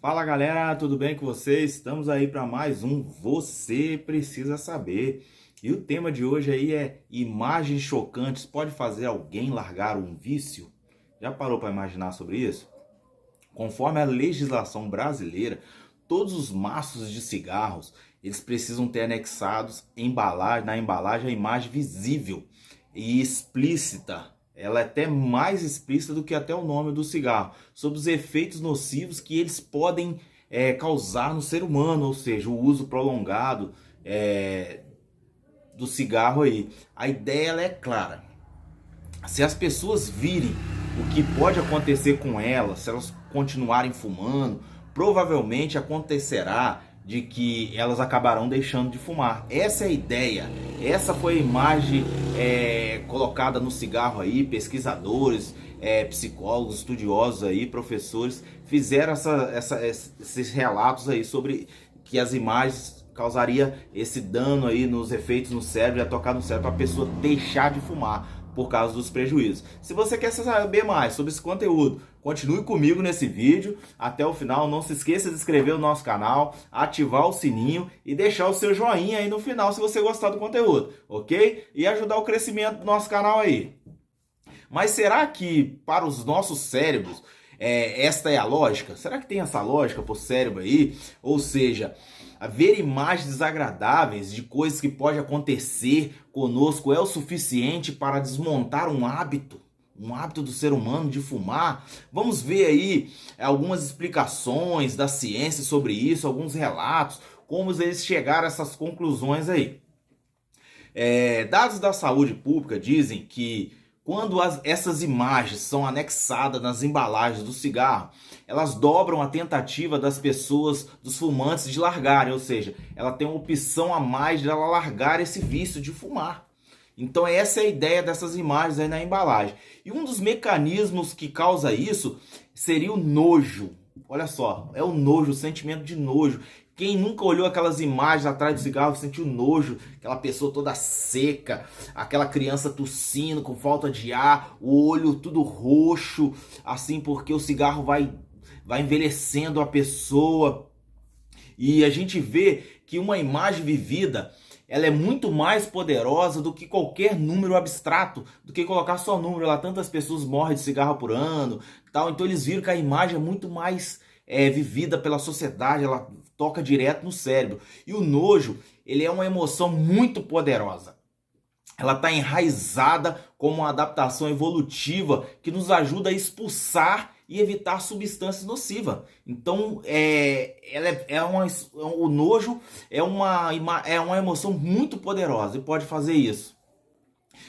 Fala galera, tudo bem com vocês? Estamos aí para mais um Você Precisa Saber. E o tema de hoje aí é imagens chocantes pode fazer alguém largar um vício? Já parou para imaginar sobre isso? Conforme a legislação brasileira, todos os maços de cigarros, eles precisam ter anexados na embalagem a imagem visível e explícita. Ela é até mais explícita do que até o nome do cigarro, sobre os efeitos nocivos que eles podem causar no ser humano, ou seja, o uso prolongado do cigarro aí. A ideia ela é clara. Se as pessoas virem o que pode acontecer com elas, se elas continuarem fumando, provavelmente acontecerá de que elas acabarão deixando de fumar. Essa é a ideia, essa foi a imagem colocada no cigarro aí. Pesquisadores, psicólogos, estudiosos aí, professores fizeram esses relatos aí sobre que as imagens causaria esse dano aí nos efeitos no cérebro, ia tocar no cérebro para a pessoa deixar de fumar por causa dos prejuízos. Se você quer saber mais sobre esse conteúdo, continue comigo nesse vídeo até o final. Não se esqueça de se inscrever no nosso canal, ativar o sininho e deixar o seu joinha aí no final se você gostar do conteúdo, ok? E ajudar o crescimento do nosso canal aí. Mas será que para os nossos cérebros esta é a lógica? Será que tem essa lógica para o cérebro aí? Ou seja, ver imagens desagradáveis de coisas que pode acontecer conosco é o suficiente para desmontar um hábito do ser humano de fumar? Vamos ver aí algumas explicações da ciência sobre isso, alguns relatos, como eles chegaram a essas conclusões aí. Dados da saúde pública dizem que quando essas imagens são anexadas nas embalagens do cigarro, elas dobram a tentativa das pessoas, dos fumantes, de largarem. Ou seja, ela tem uma opção a mais de ela largar esse vício de fumar. Então essa é a ideia dessas imagens aí na embalagem. E um dos mecanismos que causa isso seria o nojo. Olha só, é o nojo, o sentimento de nojo. Quem nunca olhou aquelas imagens atrás do cigarro sentiu nojo, aquela pessoa toda seca, aquela criança tossindo com falta de ar, o olho tudo roxo, assim, porque o cigarro vai envelhecendo a pessoa. E a gente vê que uma imagem vivida, ela é muito mais poderosa do que qualquer número abstrato, do que colocar só número lá. Tantas pessoas morrem de cigarro por ano, tal. Então eles viram que a imagem é muito mais vivida pela sociedade, ela toca direto no cérebro. E o nojo, ele é uma emoção muito poderosa. Ela está enraizada como uma adaptação evolutiva que nos ajuda a expulsar e evitar substâncias nocivas. Então, o nojo é uma emoção muito poderosa e pode fazer isso.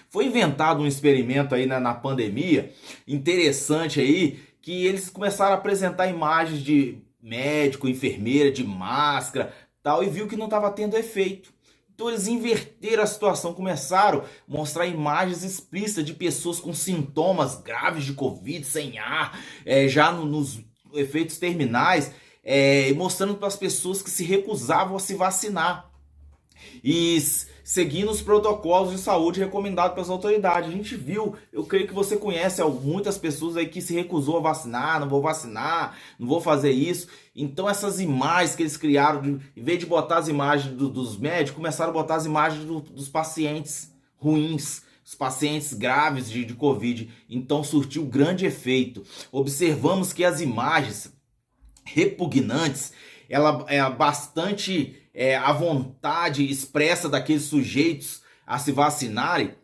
Foi inventado um experimento aí na pandemia, interessante aí, que eles começaram a apresentar imagens de médico, enfermeira, de máscara, tal, e viu que não estava tendo efeito. Então eles inverteram a situação, começaram a mostrar imagens explícitas de pessoas com sintomas graves de Covid, sem ar, já nos efeitos terminais, mostrando para as pessoas que se recusavam a se vacinar e seguindo os protocolos de saúde recomendados pelas autoridades. A gente viu, eu creio que você conhece muitas pessoas aí que se recusou a vacinar, não vou vacinar, não vou fazer isso. Então essas imagens que eles criaram, em vez de botar as imagens dos médicos, começaram a botar as imagens dos pacientes ruins, os pacientes graves de Covid. Então surtiu grande efeito. Observamos que as imagens repugnantes, ela é bastante a vontade expressa daqueles sujeitos a se vacinarem,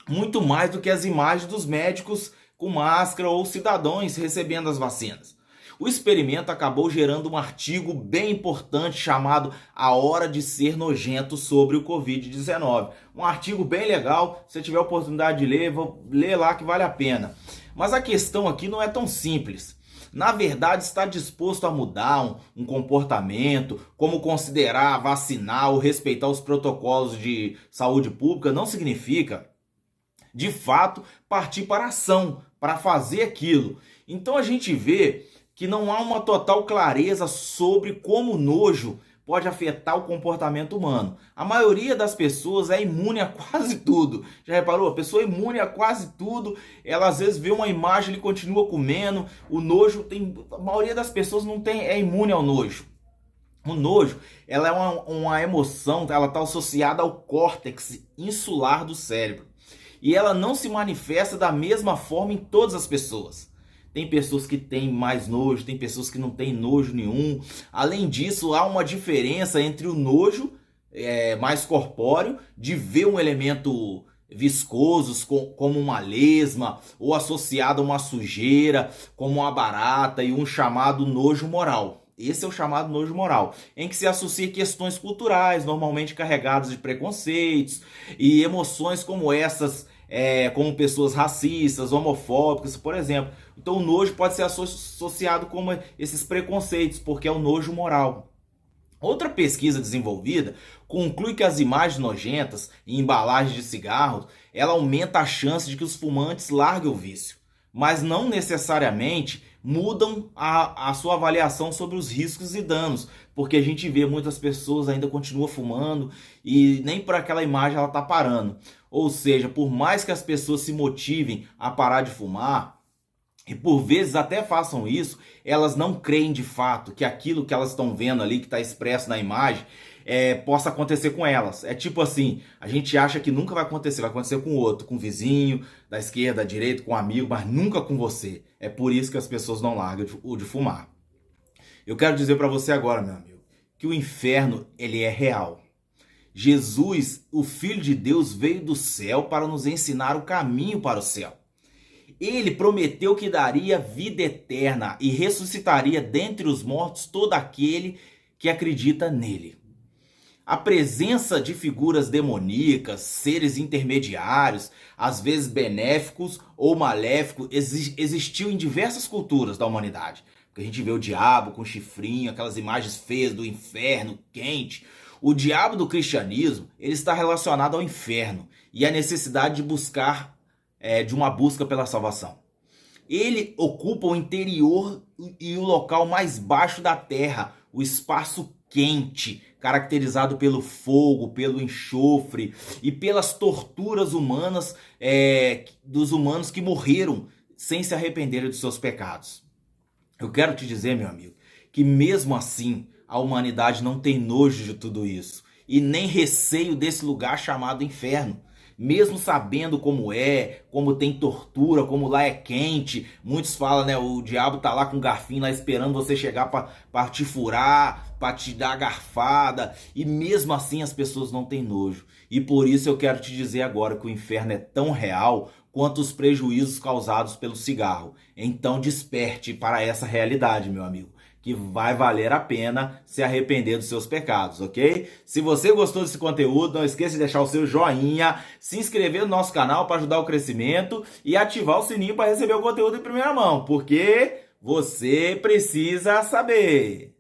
muito mais do que as imagens dos médicos com máscara ou cidadãos recebendo as vacinas. O experimento acabou gerando um artigo bem importante chamado A Hora de Ser Nojento sobre o Covid-19. Um artigo bem legal, se tiver a oportunidade de ler, vou ler lá que vale a pena. Mas a questão aqui não é tão simples. Na verdade, estar disposto a mudar um comportamento, como considerar, vacinar ou respeitar os protocolos de saúde pública, não significa, de fato, partir para a ação, para fazer aquilo. Então a gente vê que não há uma total clareza sobre como o nojo pode afetar o comportamento humano. A maioria das pessoas é imune a quase tudo. Já reparou? A pessoa é imune a quase tudo. Ela às vezes vê uma imagem e continua comendo. O nojo tem... A maioria das pessoas não é imune ao nojo. O nojo, ela é uma emoção, ela está associada ao córtex insular do cérebro. E ela não se manifesta da mesma forma em todas as pessoas. Tem pessoas que têm mais nojo, tem pessoas que não têm nojo nenhum. Além disso, há uma diferença entre o nojo mais corpóreo, de ver um elemento viscoso como uma lesma, ou associado a uma sujeira, como uma barata, e um chamado nojo moral. Esse é o chamado nojo moral, em que se associa questões culturais, normalmente carregadas de preconceitos e emoções como essas, como pessoas racistas, homofóbicas, por exemplo. Então o nojo pode ser associado com esses preconceitos, porque é o nojo moral. Outra pesquisa desenvolvida conclui que as imagens nojentas em embalagens de cigarros, ela aumenta a chance de que os fumantes larguem o vício, mas não necessariamente mudam a sua avaliação sobre os riscos e danos, porque a gente vê muitas pessoas ainda continuam fumando e nem por aquela imagem ela está parando. Ou seja, por mais que as pessoas se motivem a parar de fumar, e por vezes até façam isso, elas não creem de fato que aquilo que elas estão vendo ali, que está expresso na imagem, possa acontecer com elas. É tipo assim, a gente acha que nunca vai acontecer com o outro, com o vizinho, da esquerda, da direita, com um amigo, mas nunca com você. É por isso que as pessoas não largam de fumar. Eu quero dizer para você agora, meu amigo, que o inferno, ele é real. Jesus, o Filho de Deus, veio do céu para nos ensinar o caminho para o céu. Ele prometeu que daria vida eterna e ressuscitaria dentre os mortos todo aquele que acredita nele. A presença de figuras demoníacas, seres intermediários, às vezes benéficos ou maléficos, existiu em diversas culturas da humanidade. Porque a gente vê o diabo com chifrinho, aquelas imagens feias do inferno quente. O diabo do cristianismo, ele está relacionado ao inferno e à necessidade de buscar de uma busca pela salvação. Ele ocupa o interior e o local mais baixo da terra, o espaço quente, caracterizado pelo fogo, pelo enxofre e pelas torturas humanas dos humanos que morreram sem se arrependerem dos seus pecados. Eu quero te dizer, meu amigo, que mesmo assim a humanidade não tem nojo de tudo isso e nem receio desse lugar chamado inferno. Mesmo sabendo como tem tortura, como lá é quente, muitos falam, né, o diabo tá lá com um garfinho lá esperando você chegar para te furar, para te dar a garfada, e mesmo assim as pessoas não têm nojo. E por isso eu quero te dizer agora que o inferno é tão real quanto os prejuízos causados pelo cigarro. Então desperte para essa realidade, meu amigo, que vai valer a pena se arrepender dos seus pecados, ok? Se você gostou desse conteúdo, não esqueça de deixar o seu joinha, se inscrever no nosso canal para ajudar o crescimento e ativar o sininho para receber o conteúdo em primeira mão, porque você precisa saber.